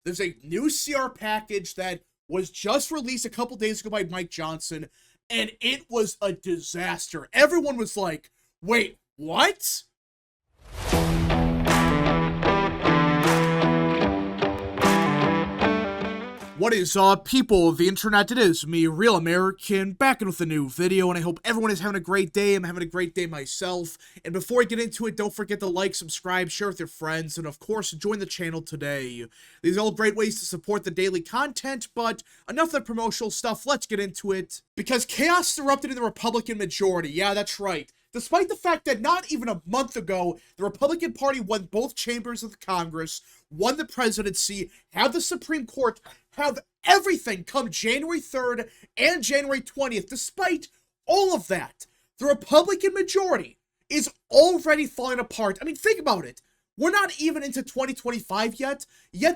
There's a new CR package that was just released a couple days ago by Mike Johnson, and it was a disaster. Everyone was like, wait, what? What is up, people of the internet? It is me, Real American, back in with a new video, and I hope everyone is having a great day. I'm having a great day myself. And before I get into it, don't forget to like, subscribe, share with your friends, and of course, join the channel today. These are all great ways to support the daily content, but enough of the promotional stuff, let's get into it. Because chaos erupted in the Republican majority. Yeah, that's right. Despite the fact that not even a month ago, the Republican Party won both chambers of the Congress, won the presidency, had the Supreme Court, have everything come January 3rd and January 20th. Despite all of that, the Republican majority is already falling apart. I mean, think about it. We're not even into 2025 yet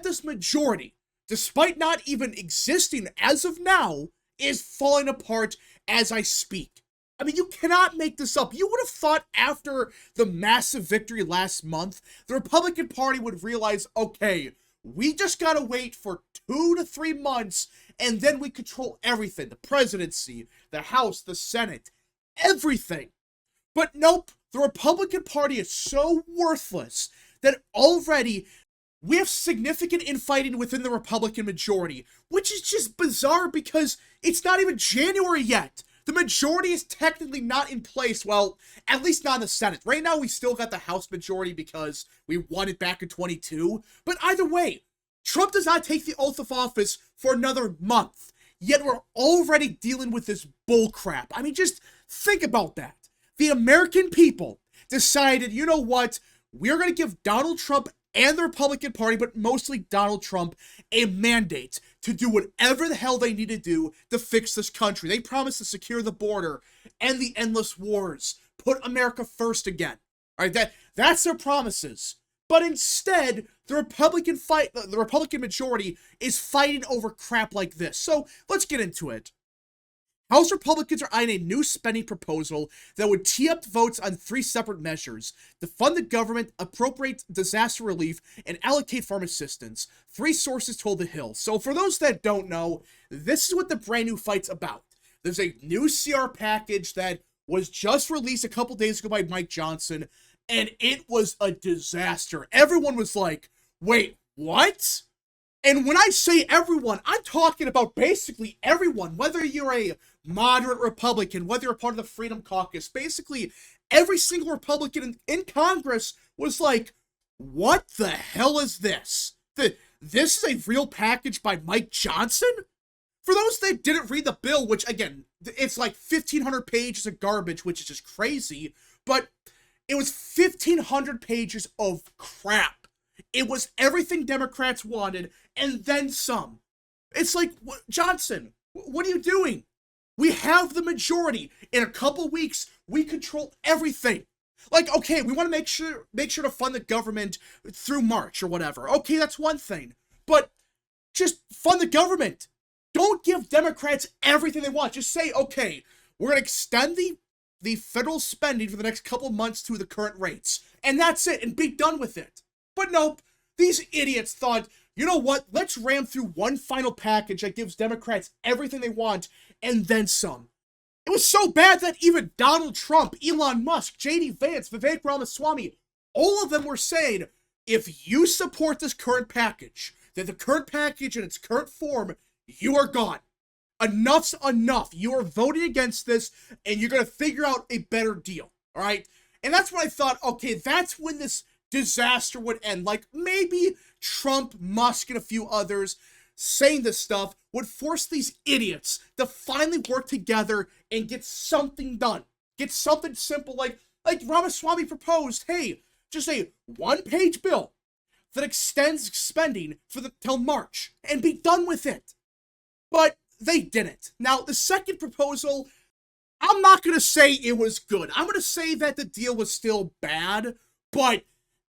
this majority, despite not even existing as of now, is falling apart as I speak. I mean, you cannot make this up. You would have thought after the massive victory last month, the Republican Party would realize, okay, we just gotta wait for 2 to 3 months, and then we control everything. The presidency, the House, the Senate, everything. But nope, the Republican Party is so worthless that already we have significant infighting within the Republican majority, which is just bizarre because it's not even January yet. The majority is technically not in place, well, at least not in the Senate. Right now, we still got the House majority because we won it back in 22. But either way, Trump does not take the oath of office for another month. Yet we're already dealing with this bull crap. I mean, just think about that. The American people decided, you know what? We're going to give Donald Trump and the Republican Party, but mostly Donald Trump, a mandate to do whatever the hell they need to do to fix this country. They promised to secure the border, end the endless wars, put America first again. All right, that's their promises. But instead, the Republican majority is fighting over crap like this. So let's get into it. House Republicans are eyeing a new spending proposal that would tee up votes on 3 separate measures: to fund the government, appropriate disaster relief, and allocate farm assistance. 3 sources told The Hill. So for those that don't know, this is what the brand new fight's about. There's a new CR package that was just released a couple days ago by Mike Johnson, and it was a disaster. Everyone was like, wait, what? And when I say everyone, I'm talking about basically everyone, whether you're a moderate Republican, whether you're part of the Freedom Caucus, basically every single Republican in Congress was like, what the hell is this? This is a real package by Mike Johnson? For those that didn't read the bill, which again, it's like 1,500 pages of garbage, which is just crazy, but it was 1,500 pages of crap. It was everything Democrats wanted, and then some. It's like, Johnson, what are you doing? We have the majority. In a couple weeks, we control everything. Like, okay, we want to make sure to fund the government through March or whatever. Okay, that's one thing. But just fund the government. Don't give Democrats everything they want. Just say, okay, we're going to extend the federal spending for the next couple months to the current rates. And that's it, and be done with it. But nope, these idiots thought, you know what, let's ram through one final package that gives Democrats everything they want, and then some. It was so bad that even Donald Trump, Elon Musk, J.D. Vance, Vivek Ramaswamy, all of them were saying, if you support this current package, that the current package in its current form, you are gone. Enough's enough. You are voting against this, and you're going to figure out a better deal, all right? And that's when I thought, okay, that's when this disaster would end. Like, maybe Trump, Musk, and a few others saying this stuff would force these idiots to finally work together and get something done. Get something simple like Ramaswamy proposed. Hey, just a one-page bill that extends spending till March and be done with it. But they didn't. Now, the second proposal, I'm not going to say it was good. I'm going to say that the deal was still bad, but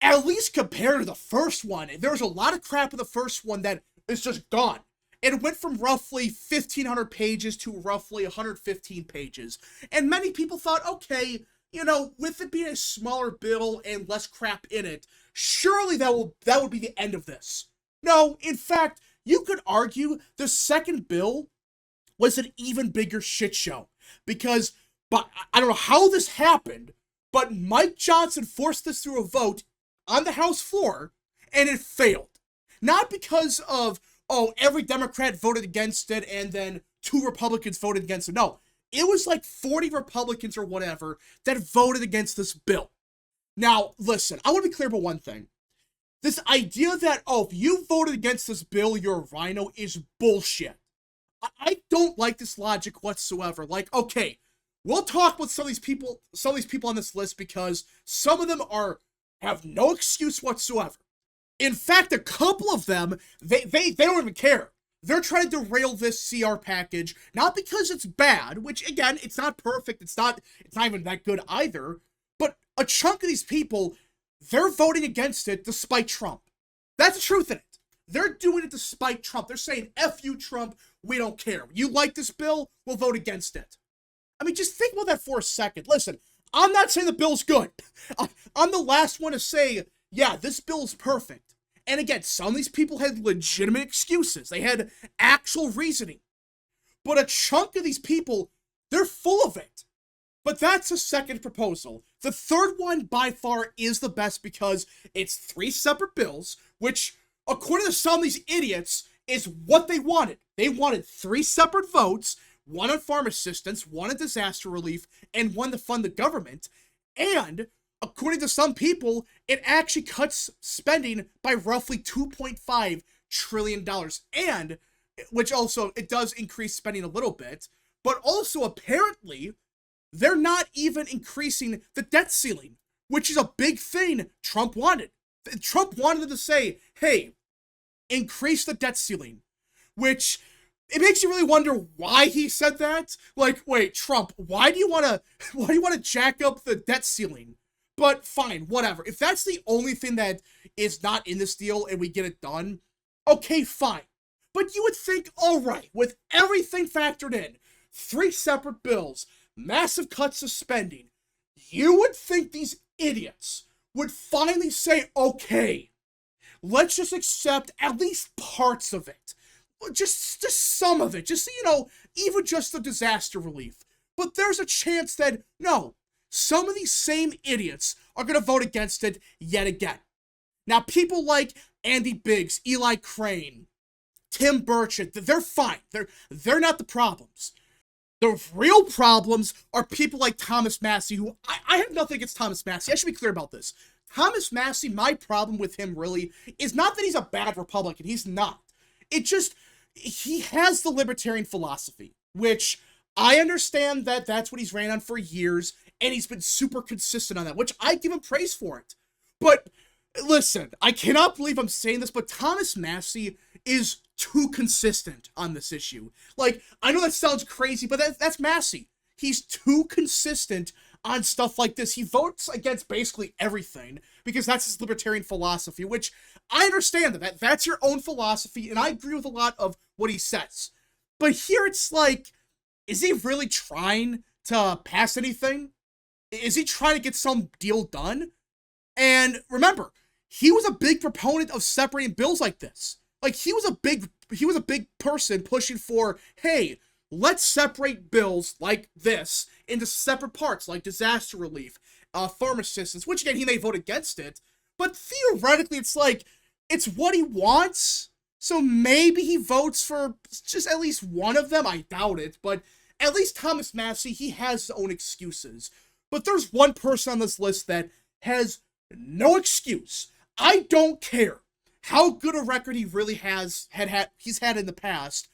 at least compared to the first one, there was a lot of crap in the first one that is just gone. It went from roughly 1,500 pages to roughly 115 pages. And many people thought, okay, you know, with it being a smaller bill and less crap in it, surely that would be the end of this. No, in fact, you could argue the second bill was an even bigger shit show. Because, but I don't know how this happened, but Mike Johnson forced this through a vote on the House floor, and it failed. Not because of, oh, every Democrat voted against it, and then 2 Republicans voted against it. No, it was like 40 Republicans or whatever that voted against this bill. Now, listen, I want to be clear about one thing. This idea that, oh, if you voted against this bill, you're a rhino is bullshit. I don't like this logic whatsoever. Like, okay, we'll talk with some of these people on this list because some of them have no excuse whatsoever. In fact, a couple of them, they don't even care. They're trying to derail this CR package, not because it's bad, which again, it's not perfect, it's not even that good either, but a chunk of these people, they're voting against it despite Trump. That's the truth in it. They're doing it despite Trump. They're saying, F you, Trump, we don't care. You like this bill, we'll vote against it. I mean, just think about that for a second. Listen, I'm not saying the bill's good. I'm the last one to say, yeah, this bill's perfect. And again, some of these people had legitimate excuses. They had actual reasoning. But a chunk of these people, they're full of it. But that's a second proposal. The third one, by far, is the best because it's 3 separate bills, which, according to some of these idiots, is what they wanted. They wanted 3 separate votes, one on farm assistance, one on disaster relief, and one to fund the government. And, according to some people, it actually cuts spending by roughly $2.5 trillion. And, which also, it does increase spending a little bit, but also apparently, they're not even increasing the debt ceiling, which is a big thing Trump wanted. Trump wanted to say, hey, increase the debt ceiling, which it makes you really wonder why he said that. Like, wait, Trump, why do you want to jack up the debt ceiling? But fine, whatever. If that's the only thing that is not in this deal and we get it done, okay, fine. But you would think, all right, with everything factored in, 3 separate bills, massive cuts of spending, you would think these idiots would finally say, okay, let's just accept at least parts of it. Just some of it. Just, even just the disaster relief. But there's a chance that, no, some of these same idiots are going to vote against it yet again. Now, people like Andy Biggs, Eli Crane, Tim Burchett, they're fine. They're not the problems. The real problems are people like Thomas Massie, who I have nothing against Thomas Massie. I should be clear about this. Thomas Massie, my problem with him really is not that he's a bad Republican. He's not. It just, he has the libertarian philosophy, which I understand that that's what he's ran on for years, and he's been super consistent on that, which I give him praise for it. But listen, I cannot believe I'm saying this, but Thomas Massie is too consistent on this issue. Like, I know that sounds crazy, but that's Massie. He's too consistent on stuff like this. He votes against basically everything because that's his libertarian philosophy, which I understand that's your own philosophy, and I agree with a lot of what he says. But here it's like, is he really trying to pass anything? Is he trying to get some deal done? And remember, he was a big proponent of separating bills like this. Like, he was a big person pushing for, hey, let's separate bills like this into separate parts, like disaster relief, farm assistance, which again, he may vote against it, but theoretically, it's like, it's what he wants, so maybe he votes for just at least one of them. I doubt it, but at least Thomas Massie, he has his own excuses. But there's one person on this list that has no excuse. I don't care how good a record he really he's had in the past.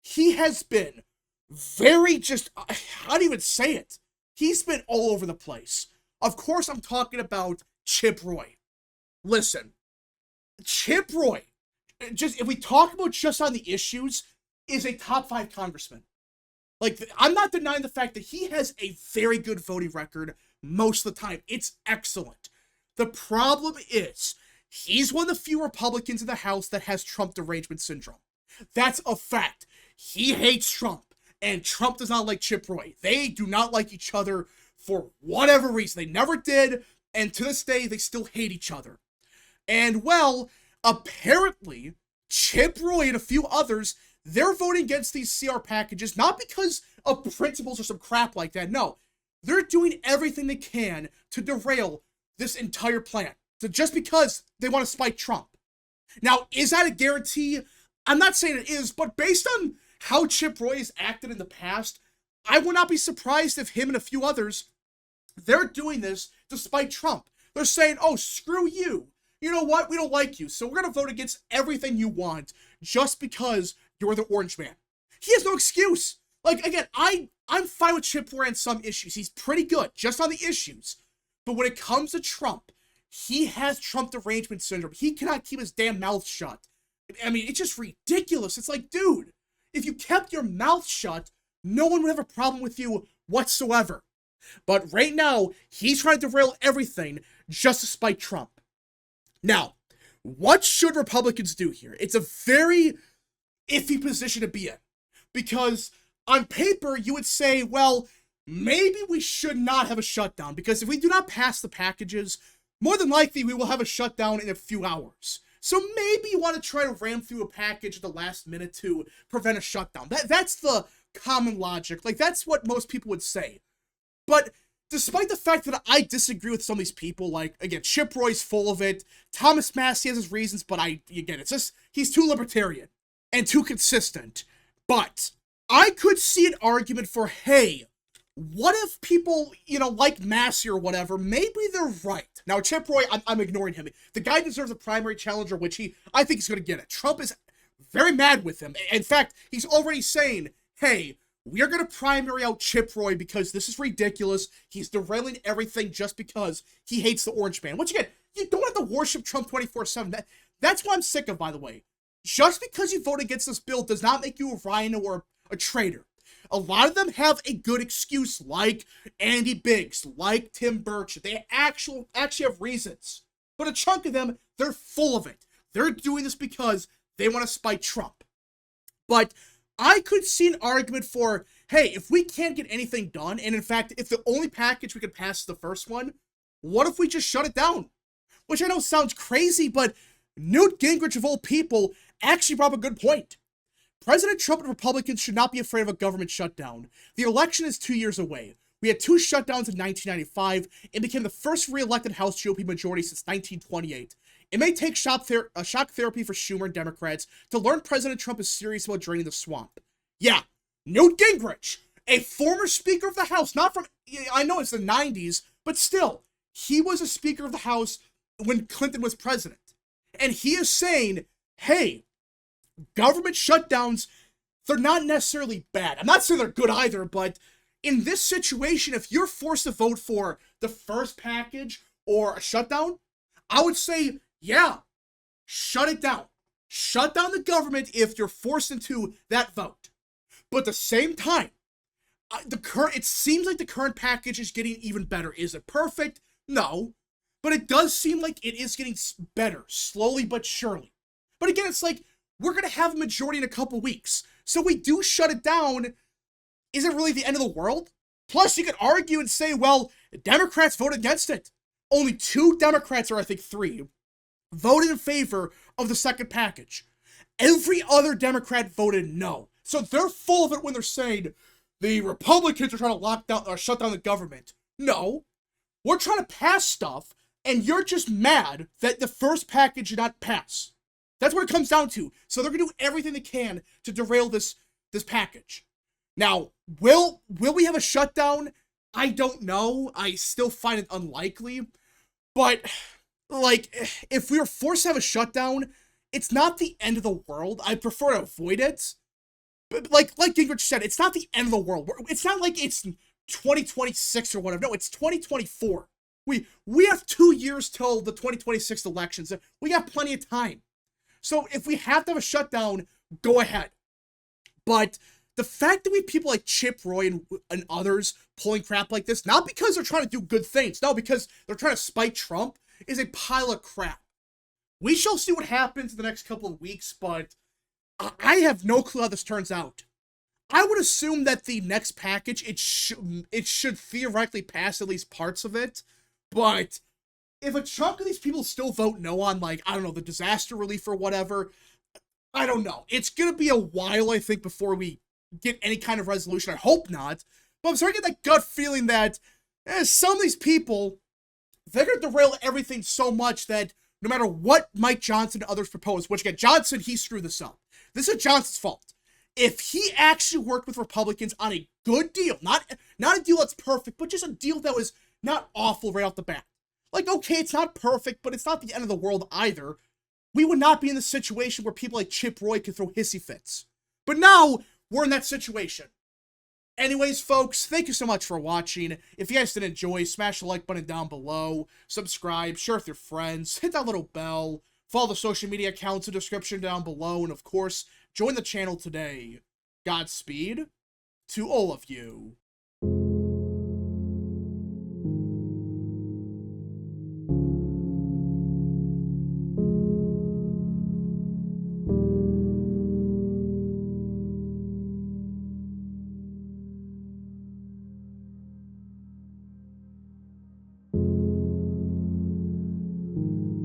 He has been very how do you even say it? He's been all over the place. Of course, I'm talking about Chip Roy. Listen, Chip Roy, just if we talk about just on the issues, is a top 5 congressman. Like, I'm not denying the fact that he has a very good voting record most of the time. It's excellent. The problem is, he's one of the few Republicans in the House that has Trump derangement syndrome. That's a fact. He hates Trump, and Trump does not like Chip Roy. They do not like each other for whatever reason. They never did, and to this day, they still hate each other. And, well, apparently, Chip Roy and a few others, they're voting against these CR packages, not because of principles or some crap like that. No, they're doing everything they can to derail this entire plan. So just because they want to spite Trump. Now, is that a guarantee? I'm not saying it is, but based on how Chip Roy has acted in the past, I would not be surprised if him and a few others, they're doing this to spite Trump. They're saying, oh, screw you. You know what? We don't like you, so we're going to vote against everything you want just because you're the orange man. He has no excuse. Like, again, I'm fine with Chip Roy on some issues. He's pretty good, just on the issues. But when it comes to Trump, he has Trump derangement syndrome. He cannot keep his damn mouth shut. I mean, it's just ridiculous. It's like, dude, if you kept your mouth shut, no one would have a problem with you whatsoever. But right now, he's trying to derail everything just to spite Trump. Now, what should Republicans do here? It's a very iffy position to be in. Because on paper, you would say, well, maybe we should not have a shutdown. Because if we do not pass the packages, more than likely we will have a shutdown in a few hours. So maybe you want to try to ram through a package at the last minute to prevent a shutdown. That's the common logic. Like, that's what most people would say. But despite the fact that I disagree with some of these people, like, again, Chip Roy's full of it, Thomas Massie has his reasons, but again, it's just, he's too libertarian and too consistent. But I could see an argument for, hey, what if people, like Massie or whatever, maybe they're right. Now, Chip Roy, I'm ignoring him. The guy deserves a primary challenger, which I think he's going to get it. Trump is very mad with him. In fact, he's already saying, hey, we are going to primary out Chip Roy because this is ridiculous. He's derailing everything just because he hates the orange man. Once again, you don't have to worship Trump 24/7. That's what I'm sick of, by the way. Just because you vote against this bill does not make you a rhino or a traitor. A lot of them have a good excuse, like Andy Biggs, like Tim Burchett. They actually have reasons. But a chunk of them, they're full of it. They're doing this because they want to spite Trump. But I could see an argument for, hey, if we can't get anything done, and in fact, if the only package we could pass is the first one, what if we just shut it down? Which I know sounds crazy, but Newt Gingrich, of all people, actually brought up a good point. President Trump and Republicans should not be afraid of a government shutdown. The election is 2 years away. We had 2 shutdowns in 1995 and became the first re-elected House GOP majority since 1928. It may take shock therapy for Schumer and Democrats to learn President Trump is serious about draining the swamp. Yeah, Newt Gingrich, a former Speaker of the House, not from, I know it's the 90s, but still, he was a Speaker of the House when Clinton was president. And he is saying, hey, government shutdowns, they're not necessarily bad. I'm not saying they're good either, but in this situation, if you're forced to vote for the first package or a shutdown, I would say, yeah, shut it down. Shut down the government if you're forced into that vote. But at the same time, it seems like the current package is getting even better. Is it perfect? No. But it does seem like it is getting better, slowly but surely. But again, it's like, we're going to have a majority in a couple weeks. So we do shut it down. Is it really the end of the world? Plus, you could argue and say, well, Democrats voted against it. Only 2 Democrats, or I think 3, voted in favor of the second package. Every other Democrat voted no. So they're full of it when they're saying the Republicans are trying to lock down or shut down the government. No. We're trying to pass stuff, and you're just mad that the first package did not pass. That's what it comes down to. So they're going to do everything they can to derail this package. Now, will we have a shutdown? I don't know. I still find it unlikely. But, like, if we were forced to have a shutdown, it's not the end of the world. I prefer to avoid it. But like Gingrich said, it's not the end of the world. It's not like it's 2026 or whatever. No, it's 2024. We have 2 years till the 2026 elections. We got plenty of time. So if we have to have a shutdown, go ahead. But the fact that we have people like Chip Roy and others pulling crap like this, not because they're trying to do good things, no, because they're trying to spite Trump, is a pile of crap. We shall see what happens in the next couple of weeks, but I have no clue how this turns out. I would assume that the next package, it should theoretically pass at least parts of it, but if a chunk of these people still vote no on, like, I don't know, the disaster relief or whatever, I don't know. It's going to be a while, I think, before we get any kind of resolution. I hope not. But I'm starting to get that gut feeling that some of these people, they're going to derail everything so much that no matter what Mike Johnson and others propose, which again, Johnson, he screwed this up. This is Johnson's fault. If he actually worked with Republicans on a good deal, not a deal that's perfect, but just a deal that was not awful right off the bat. Like, okay, it's not perfect, but it's not the end of the world either. We would not be in the situation where people like Chip Roy could throw hissy fits. But now, we're in that situation. Anyways, folks, thank you so much for watching. If you guys did enjoy, smash the like button down below, subscribe, share with your friends, hit that little bell, follow the social media accounts in the description down below, and of course, join the channel today. Godspeed to all of you.